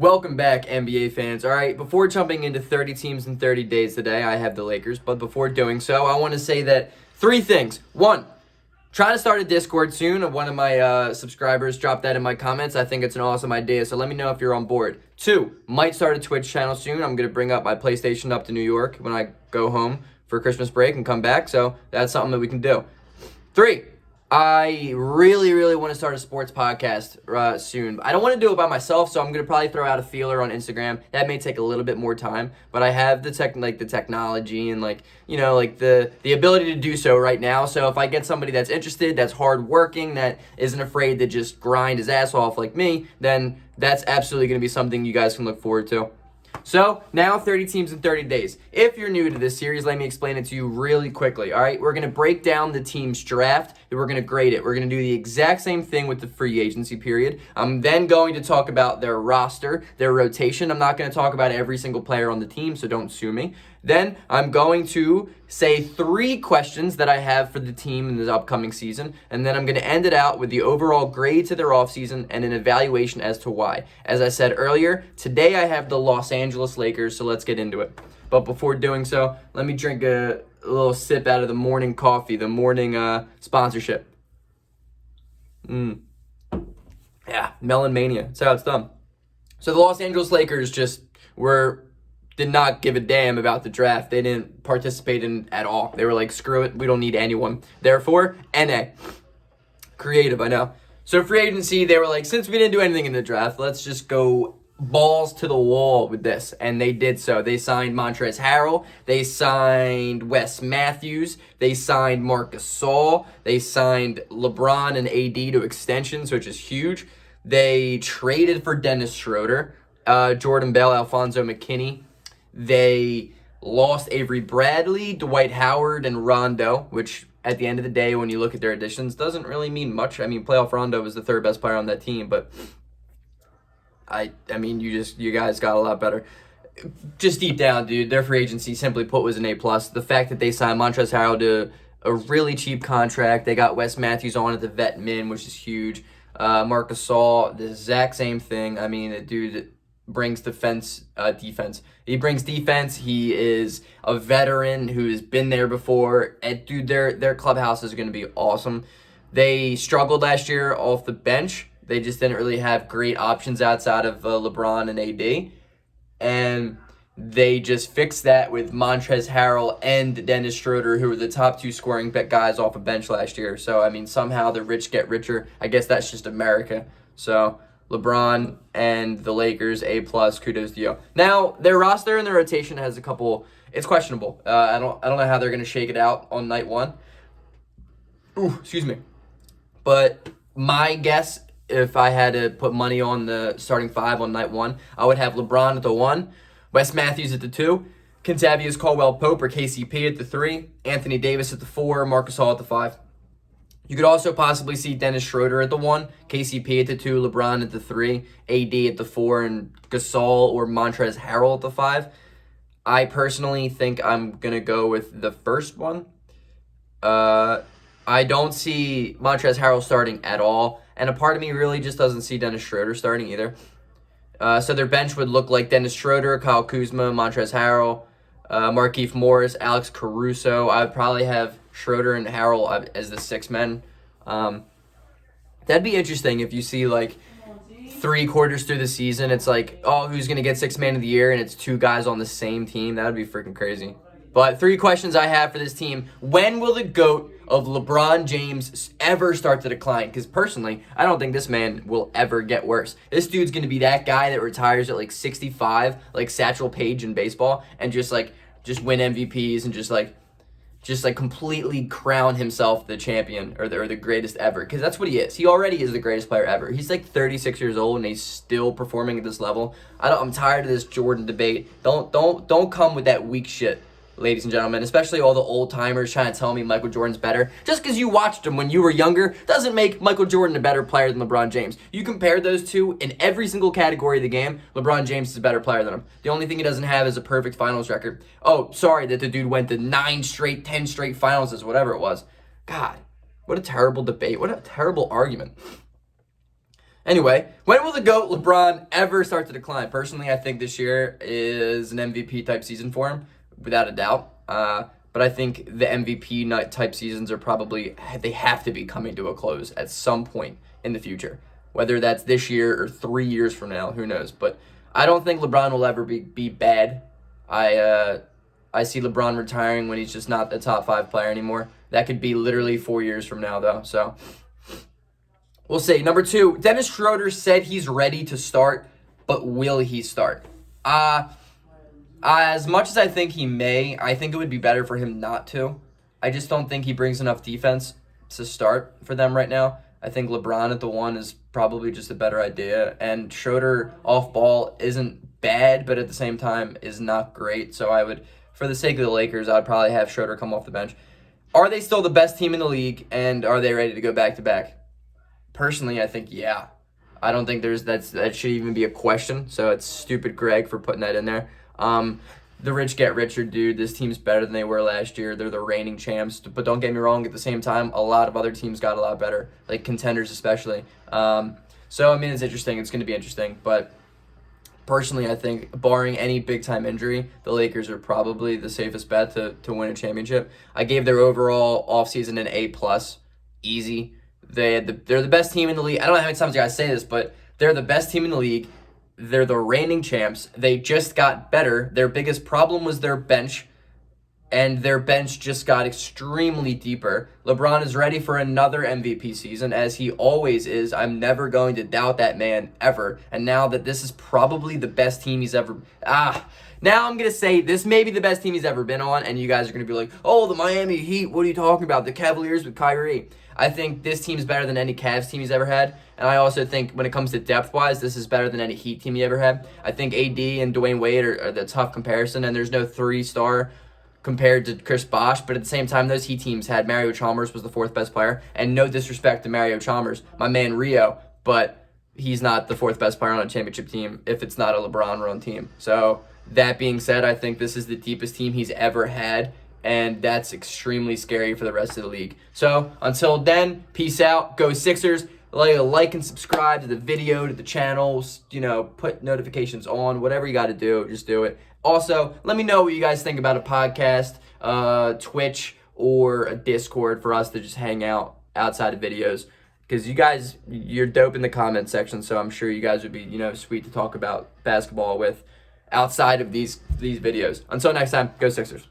Welcome back, NBA fans. All right, before jumping into 30 teams in 30 days today, I have the Lakers. But before doing so, I want to say that three things. One, trying to start a Discord soon. One of my subscribers dropped that in my comments. I think it's an awesome idea, so let me know if you're on board. Two, might start a Twitch channel soon. I'm going to bring up my PlayStation up to New York when I go home for Christmas break and come back, so that's something that we can do. Three, I really want to start a sports podcast soon. I don't want to do it by myself, so I'm going to probably throw out a feeler on Instagram. That may take a little bit more time, but I have the technology and the ability to do so right now. So if I get somebody that's interested, that's hardworking, that isn't afraid to just grind his ass off like me, then that's absolutely going to be something you guys can look forward to. So, now 30 teams in 30 days. If you're new to this series, let me explain it to you really quickly, all right? We're going to break down the team's draft, and we're going to grade it. We're going to do the exact same thing with the free agency period. I'm then going to talk about their roster, their rotation. I'm not going to talk about every single player on the team, so don't sue me. Then I'm going to say 3 questions that I have for the team in this upcoming season, and then I'm going to end it out with the overall grade to their offseason and an evaluation as to why. As I said earlier, today I have the Los Angeles Lakers, so let's get into it. But before doing so, let me drink a little sip out of the morning coffee, the morning sponsorship. Yeah, Melon Mania. That's how it's done. So the Los Angeles Lakers did not give a damn about the draft. They didn't participate in it at all. They were like, screw it, we don't need anyone. Therefore, NA. Creative, I know. So free agency, they were like, since we didn't do anything in the draft, let's just go balls to the wall with this. And they did so. They signed Montrezl Harrell. They signed Wes Matthews. They signed Marc Gasol. They signed LeBron and AD to extensions, which is huge. They traded for Dennis Schroeder, Jordan Bell, Alfonso McKinney. They lost Avery Bradley, Dwight Howard, and Rondo, which at the end of the day, when you look at their additions, doesn't really mean much. I mean, playoff Rondo was the 3rd best player on that team, but I mean, you guys got a lot better. Just deep down, dude, their free agency, simply put, was an A+. The fact that they signed Montrezl Harrell to a really cheap contract, they got Wes Matthews on at the vet min, which is huge. Marc Gasol, the exact same thing. I mean, the dude brings defense. He brings defense. He is a veteran who has been there before. And dude, their clubhouse is going to be awesome. They struggled last year off the bench. They just didn't really have great options outside of LeBron and AD. And they just fixed that with Montrezl Harrell and Dennis Schroeder, who were the top 2 scoring guys off a bench last year. So, I mean, somehow the rich get richer. I guess that's just America. So LeBron and the Lakers, A+, kudos to you. Now, their roster and their rotation has a couple, it's questionable. I don't know how they're going to shake it out on night 1. Excuse me. But my guess, if I had to put money on the starting 5 on night 1, I would have LeBron at the 1, Wes Matthews at the 2, Kentavious Caldwell-Pope or KCP at the 3, Anthony Davis at the 4, Marc Gasol at the 5. You could also possibly see Dennis Schroeder at the 1, KCP at the 2, LeBron at the 3, AD at the 4, and Gasol or Montrezl Harrell at the 5. I personally think I'm going to go with the first one. I don't see Montrezl Harrell starting at all, and a part of me really just doesn't see Dennis Schroeder starting either. So their bench would look like Dennis Schroeder, Kyle Kuzma, Montrezl Harrell, Markieff Morris, Alex Caruso. I would probably have Schroeder and Harrell as the 6 men. That'd be interesting if you see like 3 quarters through the season, it's like, oh, who's going to get 6th man of the year, and it's 2 guys on the same team. That would be freaking crazy. But 3 questions I have for this team. When will the GOAT of LeBron James ever start to decline? Because personally, I don't think this man will ever get worse. This dude's going to be that guy that retires at like 65, like Satchel Paige in baseball, and just win MVPs and just completely crown himself the champion or the greatest ever. Because that's what he is. He already is the greatest player ever. He's like 36 years old and he's still performing at this level. I'm tired of this Jordan debate. Don't come with that weak shit, ladies and gentlemen, especially all the old timers trying to tell me Michael Jordan's better. Just because you watched him when you were younger doesn't make Michael Jordan a better player than LeBron James. You compare those two in every single category of the game, LeBron James is a better player than him. The only thing he doesn't have is a perfect finals record. Oh, sorry that the dude went to 9 straight, 10 straight finals, is whatever it was. God, what a terrible debate. What a terrible argument. Anyway, when will the GOAT LeBron ever start to decline? Personally, I think this year is an MVP type season for him, without a doubt. But I think the MVP type seasons are probably, they have to be coming to a close at some point in the future. Whether that's this year or 3 years from now, who knows? But I don't think LeBron will ever be bad. I see LeBron retiring when he's just not the top 5 player anymore. That could be literally 4 years from now, though. So we'll see. Number 2, Dennis Schroeder said he's ready to start, but will he start? As much as I think he may, I think it would be better for him not to. I just don't think he brings enough defense to start for them right now. I think LeBron at the 1 is probably just a better idea. And Schroeder off ball isn't bad, but at the same time is not great. So I would, for the sake of the Lakers, I'd probably have Schroeder come off the bench. Are they still the best team in the league, and are they ready to go back-to-back? Personally, I think, yeah. I don't think that should even be a question. So it's stupid Greg for putting that in there. The rich get richer, dude. This team's better than they were last year. They're the reigning champs. But don't get me wrong, at the same time, a lot of other teams got a lot better, like contenders especially. So, I mean, it's interesting. It's going to be interesting. But personally, I think, barring any big-time injury, the Lakers are probably the safest bet to win a championship. I gave their overall offseason an A+. Easy. They're the best team in the league. I don't know how many times you guys say this, but they're the best team in the league. They're the reigning champs. They just got better. Their biggest problem was their bench, and their bench just got extremely deeper. LeBron is ready for another MVP season, as he always is. I'm never going to doubt that man, ever. And now that this is probably the best team he's ever... Now I'm going to say this may be the best team he's ever been on, and you guys are going to be like, oh, the Miami Heat, what are you talking about? The Cavaliers with Kyrie. I think this team's better than any Cavs team he's ever had. And I also think when it comes to depth-wise, this is better than any Heat team he ever had. I think AD and Dwayne Wade are the tough comparison, and there's no 3-star compared to Chris Bosh. But at the same time, those Heat teams had Mario Chalmers was the 4th best player. And no disrespect to Mario Chalmers, my man Rio, but he's not the 4th best player on a championship team if it's not a LeBron-run team. So that being said, I think this is the deepest team he's ever had. And that's extremely scary for the rest of the league. So, until then, peace out. Go Sixers. Like and subscribe to the video, to the channels. Put notifications on. Whatever you got to do, just do it. Also, let me know what you guys think about a podcast, Twitch, or a Discord for us to just hang out outside of videos. Because you guys, you're dope in the comment section, so I'm sure you guys would be, sweet to talk about basketball with outside of these videos. Until next time, go Sixers.